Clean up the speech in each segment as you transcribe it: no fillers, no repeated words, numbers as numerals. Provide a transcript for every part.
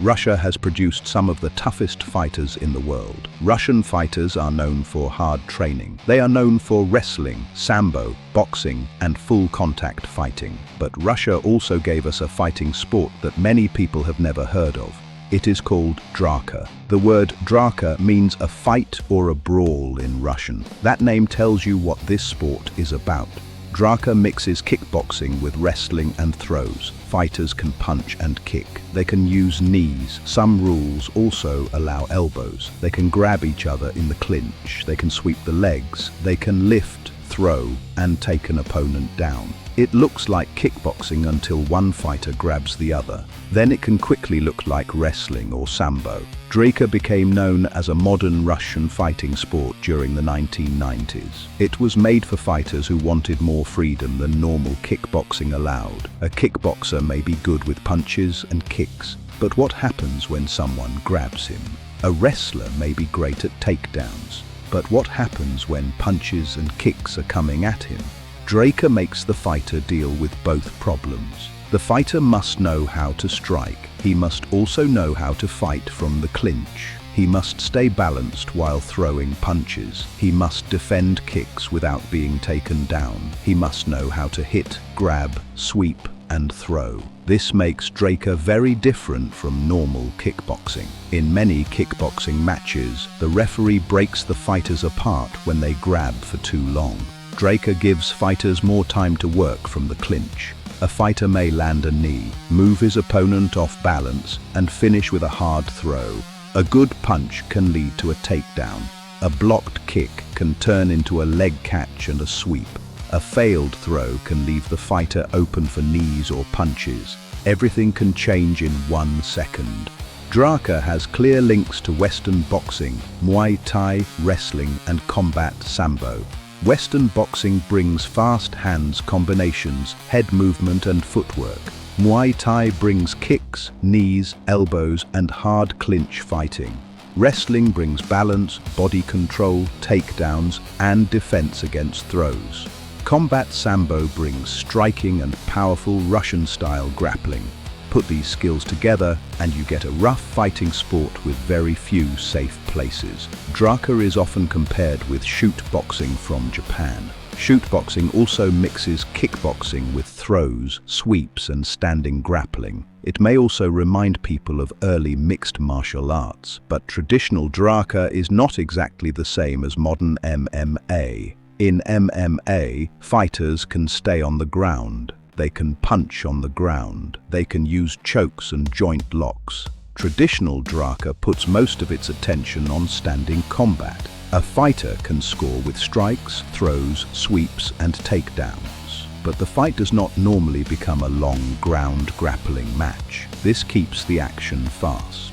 Russia has produced some of the toughest fighters in the world. Russian fighters are known for hard training. They are known for wrestling, sambo, boxing, and full contact fighting. But Russia also gave us a fighting sport that many people have never heard of. It is called Draka. The word Draka means a fight or a brawl in Russian. That name tells you what this sport is about. Draka mixes kickboxing with wrestling and throws. Fighters can punch and kick. They can use knees. Some rules also allow elbows. They can grab each other in the clinch. They can sweep the legs. They can lift, throw, and take an opponent down. It looks like kickboxing until one fighter grabs the other. Then it can quickly look like wrestling or sambo. Draka became known as a modern Russian fighting sport during the 1990s. It was made for fighters who wanted more freedom than normal kickboxing allowed. A kickboxer may be good with punches and kicks, but what happens when someone grabs him? A wrestler may be great at takedowns, but what happens when punches and kicks are coming at him? Draka makes the fighter deal with both problems. The fighter must know how to strike. He must also know how to fight from the clinch. He must stay balanced while throwing punches. He must defend kicks without being taken down. He must know how to hit, grab, sweep, and throw. This makes Draka very different from normal kickboxing. In many kickboxing matches, the referee breaks the fighters apart when they grab for too long. Draka gives fighters more time to work from the clinch. A fighter may land a knee, move his opponent off balance, and finish with a hard throw. A good punch can lead to a takedown. A blocked kick can turn into a leg catch and a sweep. A failed throw can leave the fighter open for knees or punches. Everything can change in 1 second. Draka has clear links to Western boxing, Muay Thai, wrestling, and Combat Sambo. Western boxing brings fast hands combinations, head movement and footwork. Muay Thai brings kicks, knees, elbows and hard clinch fighting. Wrestling brings balance, body control, takedowns and defense against throws. Combat Sambo brings striking and powerful Russian-style grappling. Put these skills together and you get a rough fighting sport with very few safe places. Draka is often compared with shoot boxing from Japan. Shoot boxing also mixes kickboxing with throws, sweeps and standing grappling. It may also remind people of early mixed martial arts, but traditional Draka is not exactly the same as modern MMA. In MMA, fighters can stay on the ground. They can punch on the ground. They can use chokes and joint locks. Traditional Draka puts most of its attention on standing combat. A fighter can score with strikes, throws, sweeps, and takedowns. But the fight does not normally become a long ground grappling match. This keeps the action fast.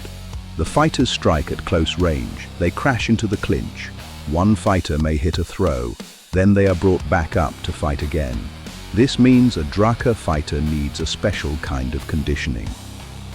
The fighters strike at close range. They crash into the clinch. One fighter may hit a throw, then they are brought back up to fight again. This means a Draka fighter needs a special kind of conditioning.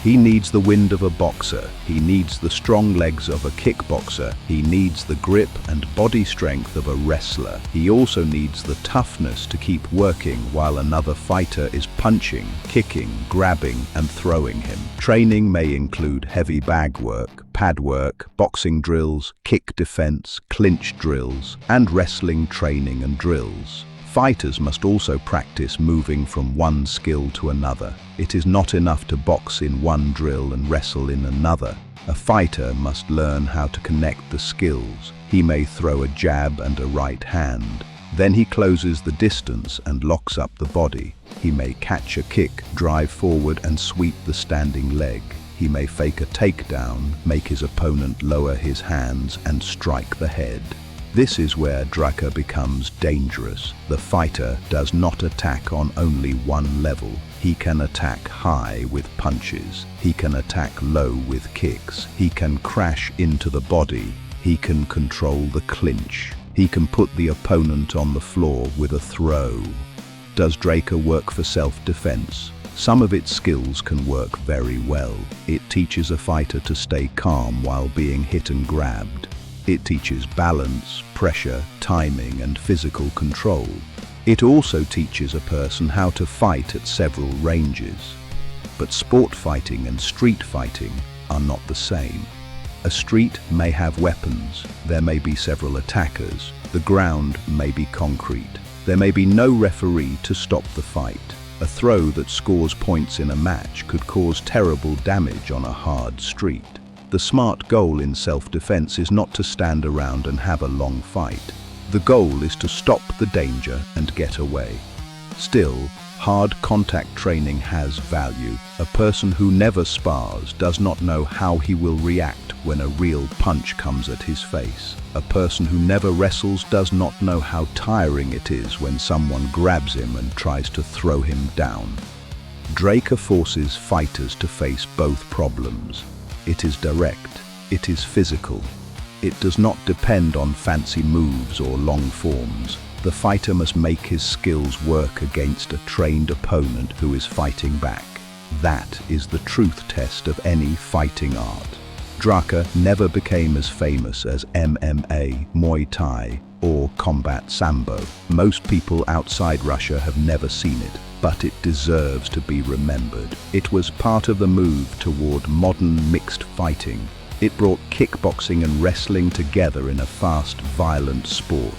He needs the wind of a boxer. He needs the strong legs of a kickboxer. He needs the grip and body strength of a wrestler. He also needs the toughness to keep working while another fighter is punching, kicking, grabbing, and throwing him. Training may include heavy bag work, pad work, boxing drills, kick defense, clinch drills, and wrestling training and drills. Fighters must also practice moving from one skill to another. It is not enough to box in one drill and wrestle in another. A fighter must learn how to connect the skills. He may throw a jab and a right hand. Then he closes the distance and locks up the body. He may catch a kick, drive forward and sweep the standing leg. He may fake a takedown, make his opponent lower his hands and strike the head. This is where Draka becomes dangerous. The fighter does not attack on only one level. He can attack high with punches. He can attack low with kicks. He can crash into the body. He can control the clinch. He can put the opponent on the floor with a throw. Does Draka work for self-defense? Some of its skills can work very well. It teaches a fighter to stay calm while being hit and grabbed. It teaches balance, pressure, timing, and physical control. It also teaches a person how to fight at several ranges. But sport fighting and street fighting are not the same. A street may have weapons, there may be several attackers, the ground may be concrete. There may be no referee to stop the fight. A throw that scores points in a match could cause terrible damage on a hard street. The smart goal in self-defense is not to stand around and have a long fight. The goal is to stop the danger and get away. Still, hard contact training has value. A person who never spars does not know how he will react when a real punch comes at his face. A person who never wrestles does not know how tiring it is when someone grabs him and tries to throw him down. Draka forces fighters to face both problems. It is direct, it is physical. It does not depend on fancy moves or long forms. The fighter must make his skills work against a trained opponent who is fighting back. That is the truth test of any fighting art. Draka never became as famous as MMA, Muay Thai, or Combat Sambo. Most people outside Russia have never seen it, but it deserves to be remembered. It was part of the move toward modern mixed fighting. It brought kickboxing and wrestling together in a fast, violent sport.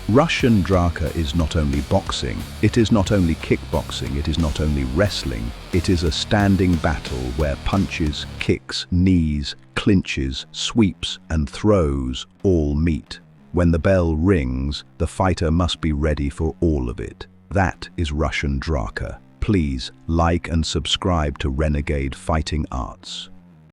Russian Draka is not only boxing, it is not only kickboxing, it is not only wrestling, it is a standing battle where punches, kicks, knees, clinches, sweeps and throws all meet. When the bell rings, the fighter must be ready for all of it. That is Russian Draka. Please like and subscribe to Renegade Fighting Arts.